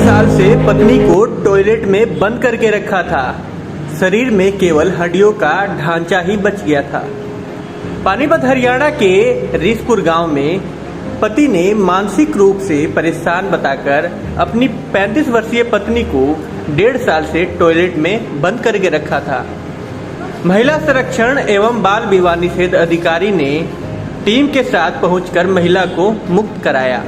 साल से पत्नी को टॉयलेट में बंद करके रखा था। शरीर में केवल हड्डियों का ढांचा ही बच गया था। पानीपत हरियाणा के रिसपुर गांव में पति ने मानसिक रूप से परेशान बताकर अपनी 35 वर्षीय पत्नी को 1.5 साल से टॉयलेट में बंद करके रखा था। महिला संरक्षण एवं बाल विवाह निषेध अधिकारी ने टीम के साथ पहुंचकर महिला को मुक्त कराया।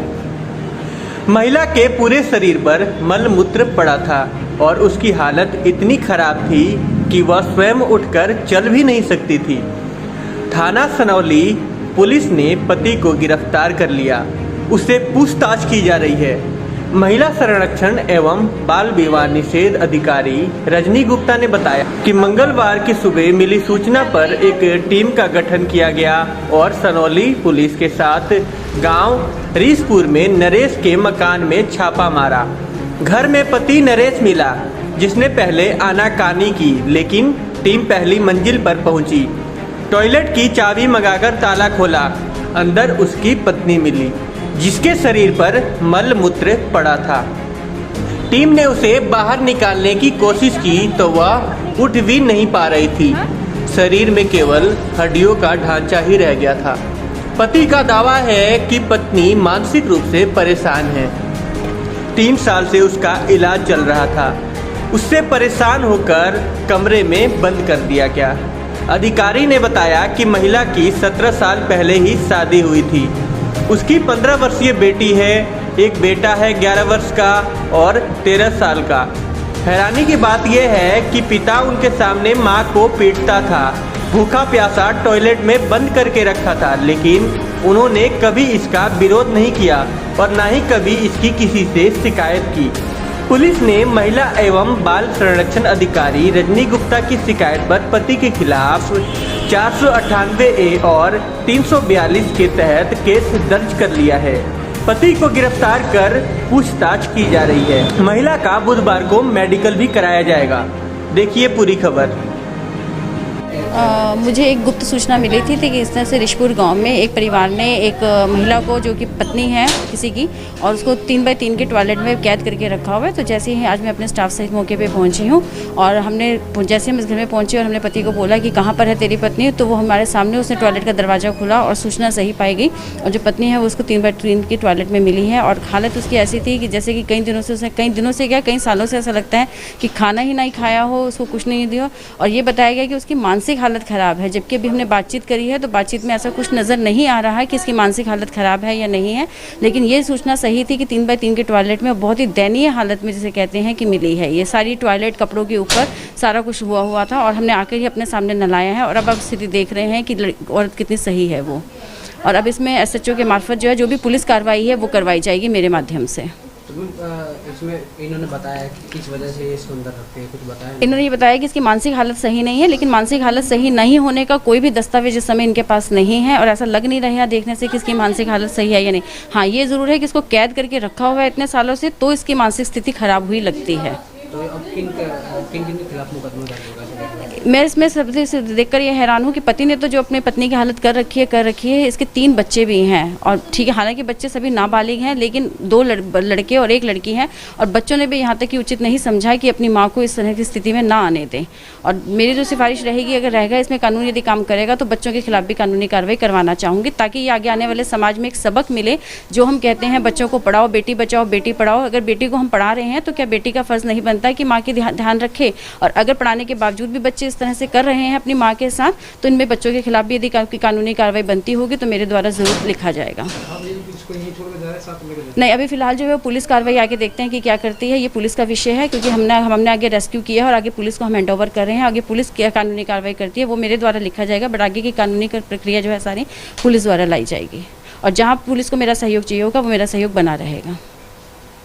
महिला के पूरे शरीर पर मल मूत्र पड़ा था और उसकी हालत इतनी खराब थी कि वह स्वयं उठकर चल भी नहीं सकती थी। थाना सनौली पुलिस ने पति को गिरफ्तार कर लिया। उससे पूछताछ की जा रही है। महिला संरक्षण एवं बाल विवाह निषेध अधिकारी रजनी गुप्ता ने बताया कि मंगलवार की सुबह मिली सूचना पर एक टीम का गठन किया गया और सनौली पुलिस के साथ गांव रिसपुर में नरेश के मकान में छापा मारा। घर में पति नरेश मिला, जिसने पहले आनाकानी की, लेकिन टीम पहली मंजिल पर पहुंची। टॉयलेट की चाबी मंगाकर ताला खोला। अंदर उसकी पत्नी मिली, जिसके शरीर पर मल मूत्र पड़ा था। टीम ने उसे बाहर निकालने की कोशिश की तो वह उठ भी नहीं पा रही थी। शरीर में केवल हड्डियों का ढांचा ही रह गया था। पति का दावा है कि पत्नी मानसिक रूप से परेशान है। 3 साल से उसका इलाज चल रहा था। उससे परेशान होकर कमरे में बंद कर दिया गया। अधिकारी ने बताया कि महिला की 17 साल पहले ही शादी हुई थी। उसकी 15 वर्षीय बेटी है, एक बेटा है 11 वर्ष का और 13 साल का। हैरानी की बात यह है कि पिता उनके सामने मां को पीटता था, भूखा प्यासा टॉयलेट में बंद करके रखा था, लेकिन उन्होंने कभी इसका विरोध नहीं किया और न ही कभी इसकी किसी से शिकायत की। पुलिस ने महिला एवं बाल संरक्षण अधिकारी रजनी गुप्ता की शिकायत पर पति के खिलाफ 498A और 342 के तहत केस दर्ज कर लिया है। पति को गिरफ्तार कर पूछताछ की जा रही है। महिला का बुधवार को मेडिकल भी कराया जाएगा। देखिए पूरी खबर। मुझे एक गुप्त सूचना मिली थी कि इस तरह से रिसपुर गांव में एक परिवार ने एक महिला को, जो कि पत्नी है किसी की, और उसको 3x3 के टॉयलेट में कैद करके रखा हुआ है। तो जैसे ही आज मैं अपने स्टाफ सहित मौके पे पहुंची हूं और जैसे हम इस घर में पहुंचे और हमने पति को बोला कि कहां पर है तेरी पत्नी, तो वो हमारे सामने, उसने टॉयलेट का दरवाज़ा खोला और सूचना सही पाई गई और जो पत्नी है वो उसको 3x3 की टॉयलेट में मिली है। और हालत उसकी ऐसी थी कि जैसे कि कई सालों से ऐसा लगता है कि खाना ही नहीं खाया हो, उसको कुछ नहीं दिया। और ये बताया गया कि उसकी मानसिक हालत ख़राब है, जबकि अभी हमने बातचीत करी है तो बातचीत में ऐसा कुछ नज़र नहीं आ रहा है कि इसकी मानसिक हालत ख़राब है या नहीं है। लेकिन ये सूचना सही थी कि 3x3 के टॉयलेट में बहुत ही दयनीय हालत में, जिसे कहते हैं, कि मिली है। ये सारी टॉयलेट कपड़ों के ऊपर सारा कुछ हुआ था और हमने आकर ही अपने सामने नलाया है। और अब आप स्थिति देख रहे हैं कि औरत कितनी सही है वो। और अब इसमें SHO के मार्फत जो है, जो भी पुलिस कार्रवाई है वो करवाई जाएगी मेरे माध्यम से। इसमें इन्होंने बताया कि किस वजह से ये इसको अंदर रखते हैं, कुछ बताया? इन्होंने ये बताया कि इसकी मानसिक हालत सही नहीं है, लेकिन मानसिक हालत सही नहीं होने का कोई भी दस्तावेज इस समय इनके पास नहीं है और ऐसा लग नहीं रहा है देखने से कि इसकी मानसिक हालत सही है या नहीं। हाँ, ये ज़रूर है कि इसको कैद करके रखा हुआ है इतने सालों से, तो इसकी मानसिक स्थिति खराब हुई लगती है। तो अब किन के खिलाफ मुकदमा दर्ज होगा? मैं इसमें सबसे देखकर ये हैरान हूँ कि पति ने तो जो अपने पत्नी की हालत कर रखी है। इसके 3 बच्चे भी हैं और ठीक है, हालांकि बच्चे सभी नाबालिग हैं, लेकिन 2 लड़के और 1 लड़की है। और बच्चों ने भी यहाँ तक कि उचित नहीं समझा कि अपनी माँ को इस तरह की स्थिति में ना आने दें। और मेरी जो सिफारिश रहेगी, अगर रहेगा इसमें कानून यदि काम करेगा, तो बच्चों के खिलाफ भी कानूनी कार्रवाई करवाना चाहूँगी, ताकि ये आगे आने वाले समाज में एक सबक मिले। जो हम कहते हैं बच्चों को पढ़ाओ, बेटी बचाओ बेटी पढ़ाओ, अगर बेटी को हम पढ़ा रहे हैं तो क्या बेटी का फ़र्ज़ नहीं बनता है कि माँ की ध्यान रखे? और अगर पढ़ाने के बावजूद भी बच्चे इस तरह से कर रहे हैं अपनी माँ के साथ, तो इनमें बच्चों के खिलाफ भी यदि कानूनी कार्रवाई बनती होगी तो मेरे द्वारा ज़रूर लिखा जाएगा। नहीं, अभी फिलहाल जो है पुलिस कार्रवाई आगे देखते हैं कि क्या करती है। ये पुलिस का विषय है, क्योंकि हमने आगे रेस्क्यू किया है और आगे पुलिस को हम हैंड ओवर कर रहे हैं। आगे पुलिस क्या कानूनी कार्रवाई करती है वो मेरे द्वारा लिखा जाएगा, बट आगे की कानूनी प्रक्रिया जो है सारी पुलिस द्वारा लाई जाएगी। और जहाँ पुलिस को मेरा सहयोग चाहिए होगा वो मेरा सहयोग बना रहेगा।